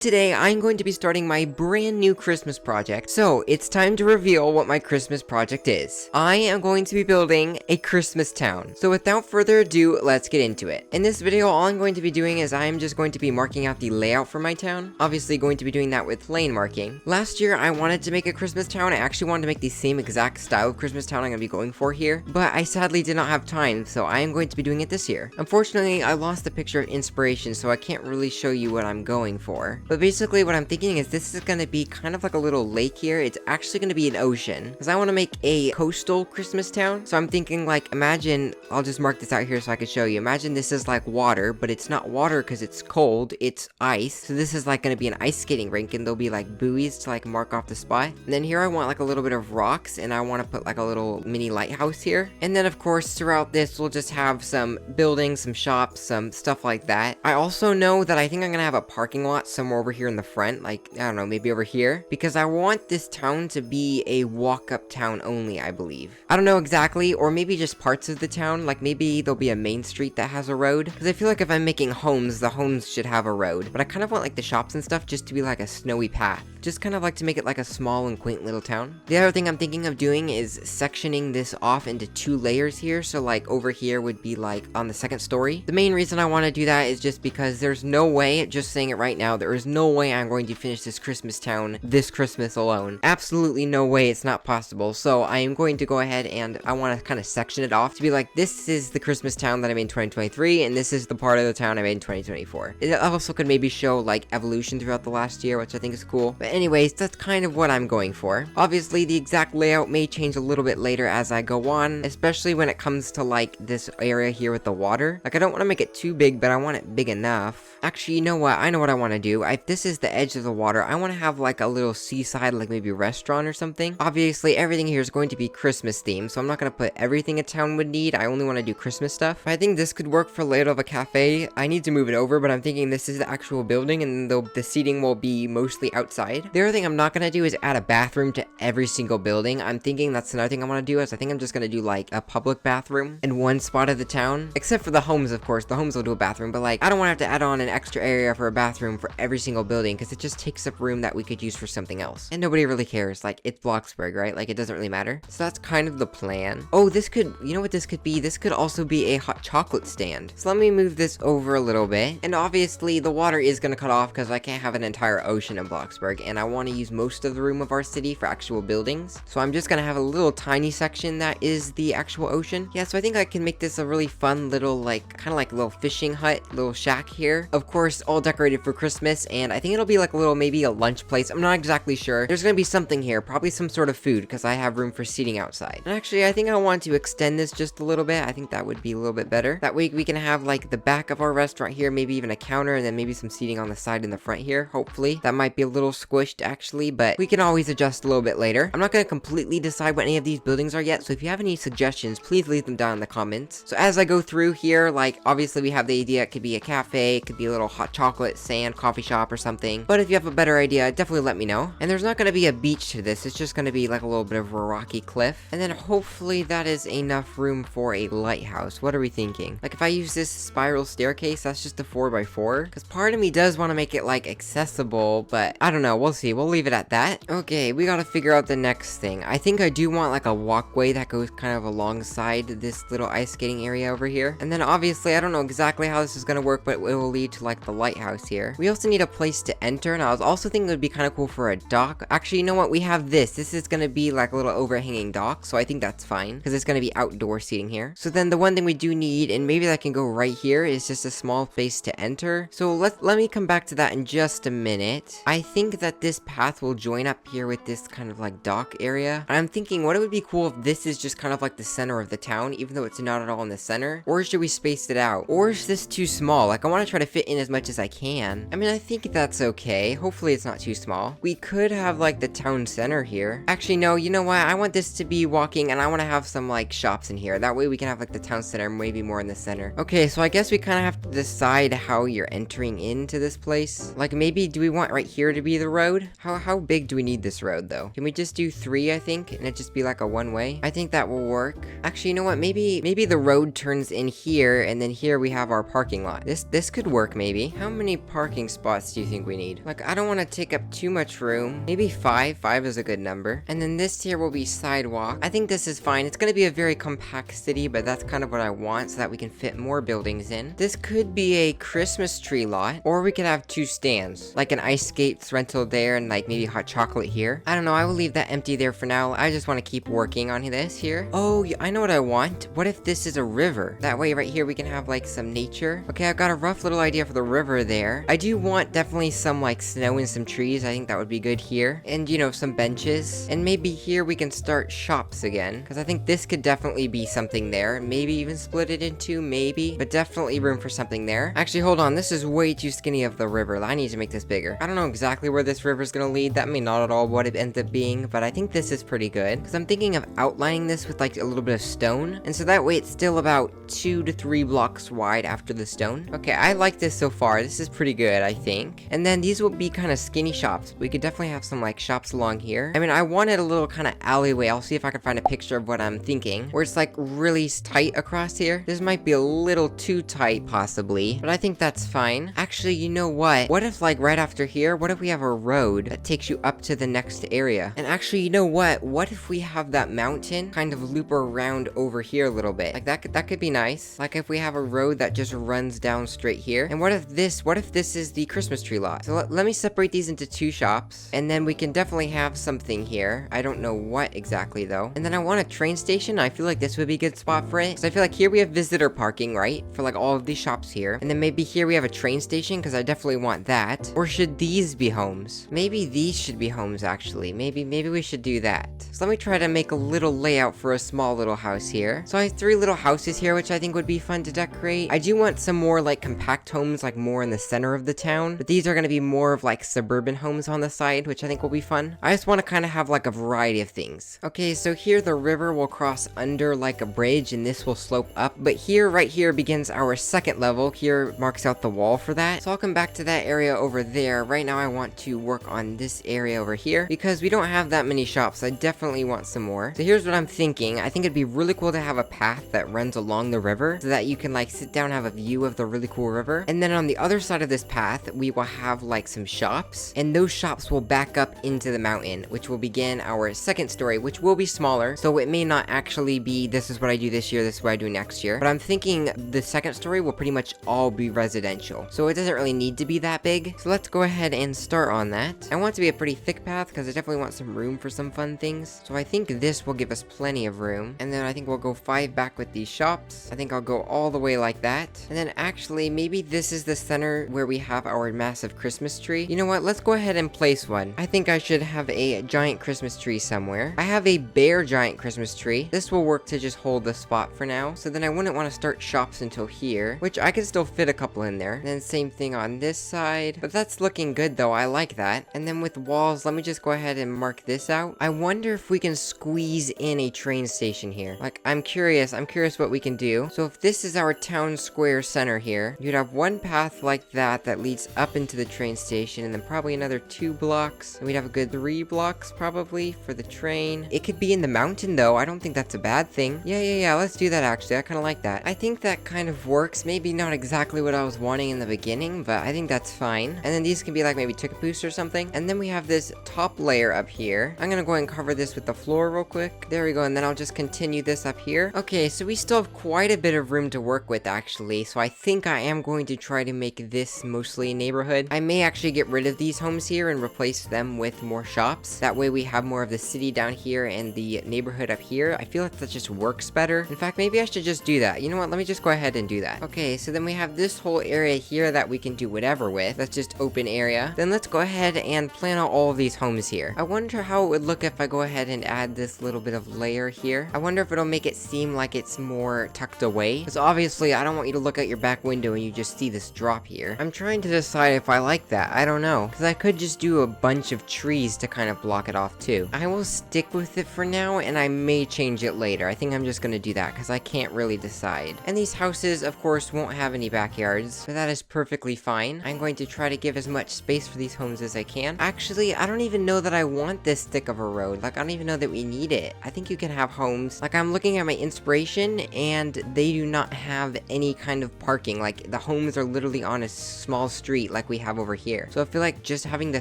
Today, I'm going to be starting my brand new Christmas project, so it's time to reveal what my Christmas project is. I am going to be building a Christmas town. So without further ado, let's get into it. In this video, all I'm going to be doing is I'm just going to be marking out the layout for my town. Obviously going to be doing that with lane marking. Last year, I wanted to make a Christmas town. I actually wanted to make the same exact style of Christmas town I'm going to be going for here, but I sadly did not have time, so I am going to be doing it this year. Unfortunately, I lost the picture of inspiration, so I can't really show you what I'm going for. But basically what I'm thinking is this is going to be kind of like a little lake here. It's actually going to be an ocean because I want to make a coastal Christmas town. So I'm thinking like, imagine, I'll just mark this out here so I can show you. Imagine this is like water, but it's not water because it's cold. It's ice. So this is like going to be an ice skating rink and there'll be like buoys to like mark off the spot. And then here I want like a little bit of rocks and I want to put like a little mini lighthouse here. And then of course throughout this we'll just have some buildings, some shops, some stuff like that. I also know that I think I'm going to have a parking lot somewhere over here in the front, like, I don't know, maybe over here, because I want this town to be a walk-up town only, I believe. I don't know exactly, or maybe just parts of the town, like maybe there'll be a main street that has a road, because I feel like if I'm making homes, the homes should have a road, but I kind of want like the shops and stuff just to be like a snowy path. Just kind of like to make it like a small and quaint little town. The other thing I'm thinking of doing is sectioning this off into 2 layers here, so like over here would be like on the 2nd story. The main reason I want to do that is just because there's no way, just saying it right now, there is no way I'm going to finish this Christmas town this Christmas alone. Absolutely no way, it's not possible. So I am going to go ahead and I want to kind of section it off to be like, this is the Christmas town that I made in 2023 and this is the part of the town I made in 2024. It also could maybe show like evolution throughout the last year, which I think is cool. But anyways, that's kind of what I'm going for. Obviously the exact layout may change a little bit later as I go on, especially when it comes to like this area here with the water. Like I don't want to make it too big, but I want it big enough. Actually, you know what? I know what I want to do. If this is the edge of the water, I want to have like a little seaside, like maybe restaurant or something. Obviously everything here is going to be Christmas themed, so I'm not going to put everything a town would need. I only want to do Christmas stuff. I think this could work for layout of a cafe. I need to move it over, but I'm thinking this is the actual building and the seating will be mostly outside. The other thing I'm not going to do is add a bathroom to every single building. I'm thinking that's another thing I want to do is I think I'm just going to do like a public bathroom in one spot of the town, except for the homes, of course. The homes will do a bathroom, but like I don't want to have to add on an extra area for a bathroom for every single building because it just takes up room that we could use for something else. And nobody really cares. Like, it's Bloxburg, right? Like, it doesn't really matter. So that's kind of the plan. Oh, this could, you know what this could be? This could also be a hot chocolate stand. So let me move this over a little bit. And obviously, the water is going to cut off because I can't have an entire ocean in Bloxburg. And I want to use most of the room of our city for actual buildings. So I'm just going to have a little tiny section that is the actual ocean. Yeah, so I think I can make this a really fun little, like, kind of like a little fishing hut, little shack here. Of course, all decorated for Christmas. And I think it'll be like a little, maybe a lunch place. I'm not exactly sure. There's gonna be something here, probably some sort of food, because I have room for seating outside. And actually, I think I want to extend this just a little bit. I think that would be a little bit better. That way we can have like the back of our restaurant here, maybe even a counter, and then maybe some seating on the side in the front here, hopefully. That might be a little squished actually, but we can always adjust a little bit later. I'm not gonna completely decide what any of these buildings are yet, so if you have any suggestions, please leave them down in the comments. So as I go through here, like obviously we have the idea it could be a cafe, it could be a little hot chocolate stand coffee shop or something. But if you have a better idea, definitely let me know. And there's not going to be a beach to this. It's just going to be like a little bit of a rocky cliff. And then hopefully that is enough room for a lighthouse. What are we thinking? Like if I use this spiral staircase, that's just a 4x4. Because part of me does want to make it like accessible, but I don't know. We'll see. We'll leave it at that. Okay, we got to figure out the next thing. I think I do want like a walkway that goes kind of alongside this little ice skating area over here. And then obviously I don't know exactly how this is going to work, but it will lead to like the lighthouse here. We also need a place to enter, and I was also thinking it would be kind of cool for a dock. Actually, you know what? We have this. This is going to be like a little overhanging dock, so I think that's fine, because it's going to be outdoor seating here. So then the one thing we do need, and maybe that can go right here, is just a small space to enter. So let me come back to that in just a minute. I think that this path will join up here with this kind of like dock area. And I'm thinking what it would be cool if this is just kind of like the center of the town, even though it's not at all in the center. Or should we space it out? Or is this too small? Like I want to try to fit in as much as I can. I mean, I think that's okay. Hopefully it's not too small. We could have like the town center here. Actually, no, you know what? I want this to be walking and I want to have some like shops in here. That way we can have like the town center maybe more in the center. Okay, so I guess we kind of have to decide how you're entering into this place. Like maybe do we want right here to be the road? How big do we need this road though? Can we just do 3, I think, and it just be like a one-way? I think that will work. Actually, you know what? Maybe the road turns in here and then here we have our parking lot. This could work maybe. How many parking spots spots do you think we need? Like, I don't want to take up too much room. Maybe 5. 5 is a good number. And then this here will be sidewalk. I think this is fine. It's going to be a very compact city, but that's kind of what I want so that we can fit more buildings in. This could be a Christmas tree lot, or we could have 2 stands, like an ice skates rental there and like maybe hot chocolate here. I don't know. I will leave that empty there for now. I just want to keep working on this here. Oh, yeah, I know what I want. What if this is a river? That way right here we can have like some nature. Okay, I've got a rough little idea for the river there. I do want definitely some like snow and some trees. I think that would be good here. And you know, some benches. And maybe here we can start shops again, because I think this could definitely be something there. Maybe even split it in 2, maybe. But definitely room for something there. Actually, hold on. This is way too skinny of the river. I need to make this bigger. I don't know exactly where this river is going to lead. That may not at all what it ends up being, but I think this is pretty good. Because I'm thinking of outlining this with like a little bit of stone. And so that way it's still about 2 to 3 blocks wide after the stone. Okay, I like this so far. This is pretty good, I think. And then these will be kind of skinny shops. We could definitely have some like shops along here. I mean, I wanted a little kind of alleyway. I'll see if I can find a picture of what I'm thinking, where it's like really tight across here. This might be a little too tight possibly, but I think that's fine. Actually, you know what if like right after here, what if we have a road that takes you up to the next area? And actually, you know what if we have that mountain kind of loop around over here a little bit? Like that could be nice. Like if we have a road that just runs down straight here. And what if this is the Christmas tree lot? So let me separate these into 2 shops, and then we can definitely have something here. I don't know what exactly though. And then I want a train station. I feel like this would be a good spot for it, because I feel like here we have visitor parking, right, for like all of these shops here. And then maybe here we have a train station, because I definitely want that. Or should these be homes? Maybe these should be homes actually. Maybe we should do that. So let me try to make a little layout for a small little house here. So I have 3 little houses here, which I think would be fun to decorate. I do want some more like compact homes, like more in the center of the town, but these are going to be more of like suburban homes on the side, which I think will be fun. I just want to kind of have like a variety of things. Okay, so here the river will cross under like a bridge, and this will slope up, but here, right here, begins our second level. Here marks out the wall for that, so I'll come back to that area over there. Right now I want to work on this area over here, because we don't have that many shops. I definitely want some more. So here's what I'm thinking. I think it'd be really cool to have a path that runs along the river, so that you can like sit down and have a view of the really cool river. And then on the other side of this path, we will have like some shops, and those shops will back up into the mountain, which will begin our second story, which will be smaller. So it may not actually be, this is what I do this year, this is what I do next year. But I'm thinking the second story will pretty much all be residential. So it doesn't really need to be that big. So let's go ahead and start on that. I want it to be a pretty thick path, because I definitely want some room for some fun things. So I think this will give us plenty of room. And then I think we'll go 5 back with these shops. I think I'll go all the way like that. And then actually, maybe this is the center where we have our massive Christmas tree. You know what? Let's go ahead and place one. I think I should have a giant Christmas tree somewhere. I have a bare giant Christmas tree. This will work to just hold the spot for now. So then I wouldn't want to start shops until here, which I could still fit a couple in there. And then same thing on this side. But that's looking good though. I like that. And then with walls, let me just go ahead and mark this out. I wonder if we can squeeze in a train station here. Like, I'm curious what we can do. So if this is our town square center here, you'd have one path like that leads up into the train station, and then probably another 2 blocks. And we'd have a good 3 blocks probably for the train. It could be in the mountain though. I don't think that's a bad thing. Yeah, let's do that actually. I kind of like that. I think that kind of works. Maybe not exactly what I was wanting in the beginning, but I think that's fine. And then these can be like maybe Tickapoost or something. And then we have this top layer up here. I'm gonna go ahead and cover this with the floor real quick. There we go. And then I'll just continue this up here. Okay, so we still have quite a bit of room to work with actually. So I think I am going to try to make this mostly a neighborhood. I may actually get rid of these homes here and replace them with more shops. That way we have more of the city down here and the neighborhood up here. I feel like that just works better. In fact, maybe I should just do that. You know what? Let me just go ahead and do that. Okay, so then we have this whole area here that we can do whatever with. That's just open area. Then let's go ahead and plan out all of these homes here. I wonder how it would look if I go ahead and add this little bit of layer here. I wonder if it'll make it seem like it's more tucked away. Because obviously I don't want you to look out your back window and you just see this drop here. I'm trying to decide if I like that. I don't know. Because I could just do a bunch of trees to kind of block it off too. I will stick with it for now, and I may change it later. I think I'm just gonna do that because I can't really decide. And these houses, of course, won't have any backyards, so that is perfectly fine. I'm going to try to give as much space for these homes as I can. Actually, I don't even know that I want this thick of a road. Like, I don't even know that we need it. I think you can have homes. Like, I'm looking at my inspiration, and they do not have any kind of parking. Like, the homes are literally on a small street. Like, like we have over here. So I feel like just having the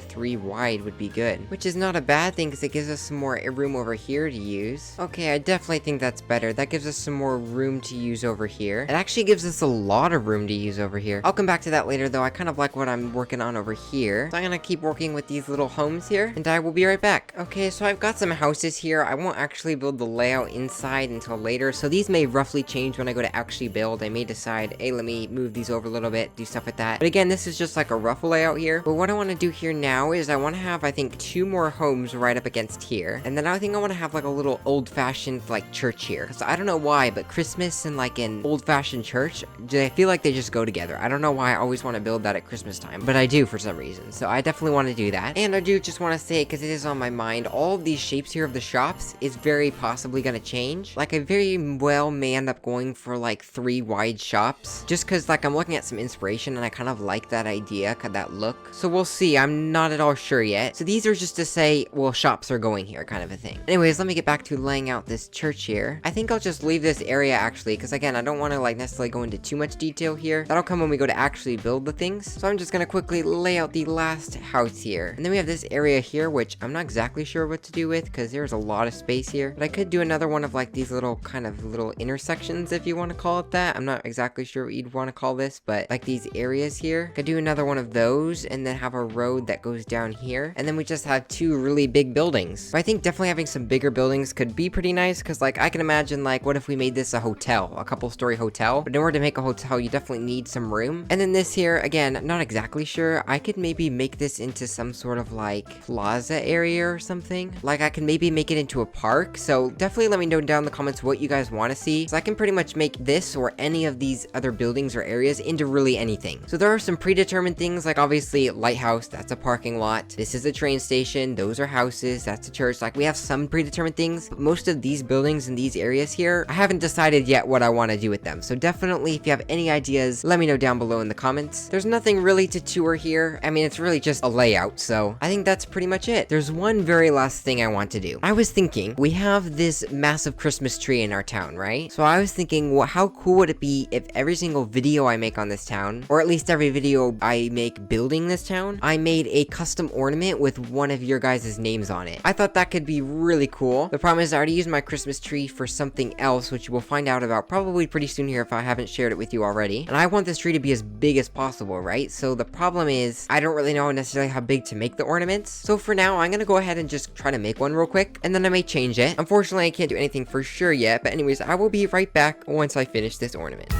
3 wide would be good, which is not a bad thing because it gives us some more room over here to use. Okay, I definitely think that's better. That gives us some more room to use over here. It actually gives us a lot of room to use over here. I'll come back to that later though. I kind of like what I'm working on over here. So I'm gonna keep working with these little homes here and I will be right back. Okay, so I've got some houses here. I won't actually build the layout inside until later. So these may roughly change when I go to actually build. I may decide, hey, let me move these over a little bit, do stuff like that. But again, this is just like a rough layout here. But what I want to do here now is I want to have, I think, 2 more homes right up against here. And then I think I want to have like a little old-fashioned like church here. So I don't know why, but Christmas and like an old-fashioned church, I feel like they just go together. I don't know why I always want to build that at Christmas time, but I do for some reason. So I definitely want to do that. And I do just want to say, because it is on my mind, all of these shapes here of the shops is very possibly going to change. Like I very well may end up going for like 3 wide shops, just because like I'm looking at some inspiration and I kind of like that idea, that look. So we'll see. I'm not at all sure yet. So these are just to say, well, shops are going here kind of a thing. Anyways, let me get back to laying out this church here. I think I'll just leave this area actually, because again, I don't want to like necessarily go into too much detail here. That'll come when we go to actually build the things. So I'm just going to quickly lay out the last house here. And then we have this area here, which I'm not exactly sure what to do with because there's a lot of space here. But I could do another one of like these little kind of little intersections, if you want to call it that. I'm not exactly sure what you'd want to call this, but like these areas here. Could do another one of those and then have a road that goes down here. And then we just have 2 really big buildings. But I think definitely having some bigger buildings could be pretty nice because like I can imagine like what if we made this a hotel, a couple-story hotel. But in order to make a hotel, you definitely need some room. And then this here, again, not exactly sure. I could maybe make this into some sort of like plaza area or something. Like I could maybe make it into a park. So definitely let me know down in the comments what you guys want to see. So I can pretty much make this or any of these other buildings or areas into really anything. So there are some predetermined things like obviously lighthouse, that's a parking lot. This is a train station. Those are houses. That's a church. Like we have some predetermined things, but most of these buildings in these areas here, I haven't decided yet what I want to do with them. So definitely if you have any ideas, let me know down below in the comments. There's nothing really to tour here. I mean, it's really just a layout. So I think that's pretty much it. There's one very last thing I want to do. I was thinking we have this massive Christmas tree in our town, right? So I was thinking, well, how cool would it be if every single video I make on this town, or at least every video I make building this town, I made a custom ornament with one of your guys' names on it. I thought that could be really cool. The problem is I already used my Christmas tree for something else, which you will find out about probably pretty soon here if I haven't shared it with you already. And I want this tree to be as big as possible, right? So the problem is I don't really know necessarily how big to make the ornaments. So for now, I'm gonna go ahead and just try to make one real quick, and then I may change it. Unfortunately, I can't do anything for sure yet, but anyways, I will be right back once I finish this ornament.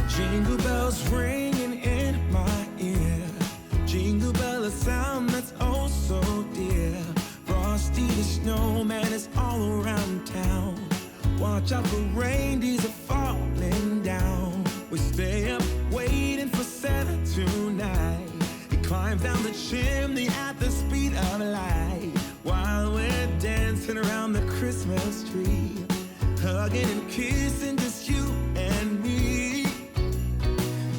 Jingle bells ringing in my ear. Jingle bell, a sound that's oh so dear. Frosty the snowman is all around town. Watch out for reindeers are falling down. We stay up waiting for Santa tonight. He climbs down the chimney at the speed of light, while we're dancing around the Christmas tree, hugging and kissing just you and me.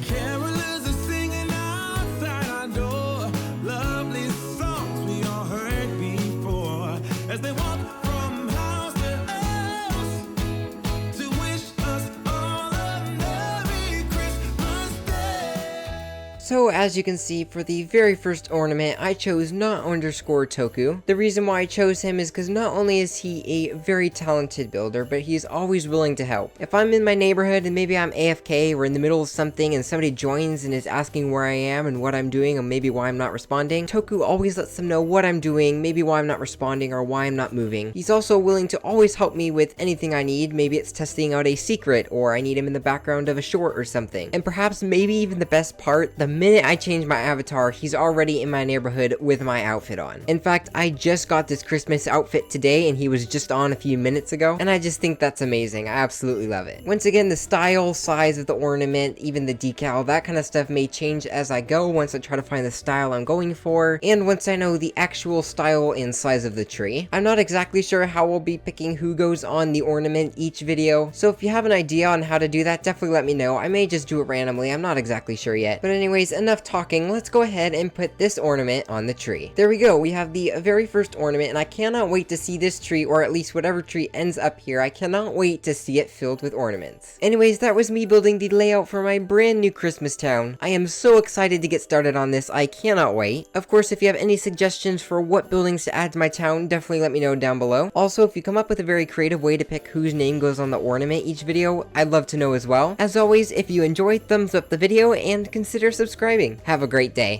Carolers are singing outside our door, lovely songs we all heard before, as they walk from house to house to wish us all a Merry Christmas Day. So as you can see, for the very first ornament, I chose not underscore Toku. The reason why I chose him is because not only is he a very talented builder, but he is always willing to help. If I'm in my neighborhood and maybe I'm AFK or in the middle of something and somebody joins and is asking where I am and what I'm doing and maybe why I'm not responding, Toku always lets them know what I'm doing, maybe why I'm not responding or why I'm not moving. He's also willing to always help me with anything I need. Maybe it's testing out a secret, or I need him in the background of a short or something. And perhaps maybe even the best part, the minute I change my avatar, he's already in my neighborhood with my outfit on. In fact, I just got this Christmas outfit today and he was just on a few minutes ago, and I just think that's amazing. I absolutely love it. Once again, the style, size of the ornament, even the decal, that kind of stuff may change as I go once I try to find the style I'm going for, and once I know the actual style and size of the tree. I'm not exactly sure how we'll be picking who goes on the ornament each video, so if you have an idea on how to do that, definitely let me know. I may just do it randomly, I'm not exactly sure yet. But anyways, anyways, enough talking. Let's go ahead and put this ornament on the tree. There we go. We have the very first ornament, and I cannot wait to see this tree, or at least whatever tree ends up here. I cannot wait to see it filled with ornaments. Anyways, that was me building the layout for my brand new Christmas town. I am so excited to get started on this. I cannot wait. Of course, if you have any suggestions for what buildings to add to my town, definitely let me know down below. Also, if you come up with a very creative way to pick whose name goes on the ornament each video, I'd love to know as well. As always, if you enjoyed, thumbs up the video and consider subscribing. Have a great day.